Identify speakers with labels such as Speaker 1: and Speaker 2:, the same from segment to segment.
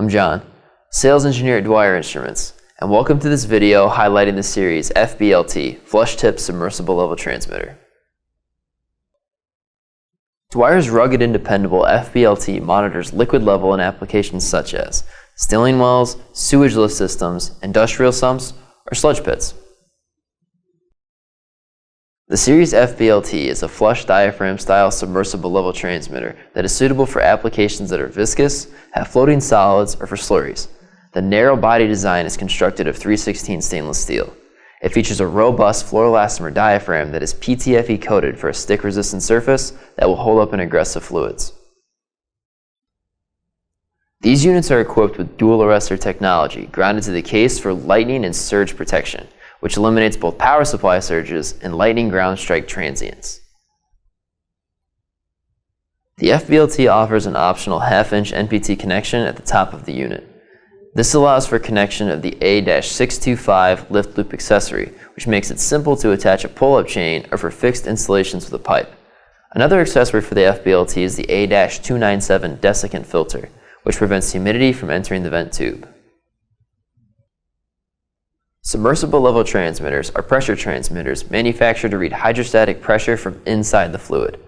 Speaker 1: I'm John, Sales Engineer at Dwyer Instruments, and welcome to this video highlighting the series FBLT, Flush Tip Submersible Level Transmitter. Dwyer's rugged and dependable FBLT monitors liquid level in applications such as stilling wells, sewage lift systems, industrial sumps, or sludge pits. The series FBLT is a flush diaphragm style submersible level transmitter that is suitable for applications that are viscous, have floating solids, or for slurries. The narrow body design is constructed of 316 stainless steel. It features a robust fluoroelastomer diaphragm that is PTFE coated for a stick resistant surface that will hold up in aggressive fluids. These units are equipped with dual arrestor technology grounded to the case for lightning and surge protection, which eliminates both power supply surges and lightning ground strike transients. The FBLT offers an optional half-inch NPT connection at the top of the unit. This allows for connection of the A-625 lift loop accessory, which makes it simple to attach a pull-up chain or for fixed installations with a pipe. Another accessory for the FBLT is the A-297 desiccant filter, which prevents humidity from entering the vent tube. Submersible level transmitters are pressure transmitters manufactured to read hydrostatic pressure from inside the fluid.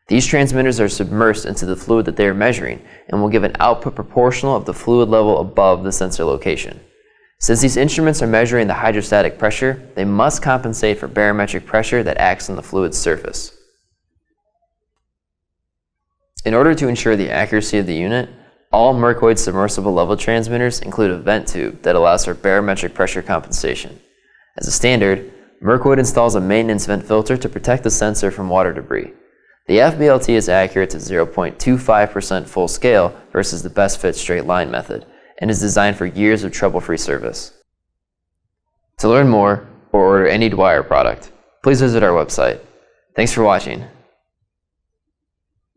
Speaker 1: These transmitters are submersed into the fluid that they are measuring and will give an output proportional of the fluid level above the sensor location. Since these instruments are measuring the hydrostatic pressure, they must compensate for barometric pressure that acts on the fluid's surface. In order to ensure the accuracy of the unit, all Mercoid submersible level transmitters include a vent tube that allows for barometric pressure compensation. As a standard, Mercoid installs a maintenance vent filter to protect the sensor from water debris. The FBLT is accurate to 0.25% full scale versus the best fit straight line method, and is designed for years of trouble-free service. To learn more or order any Dwyer product, please visit our website. Thanks for watching.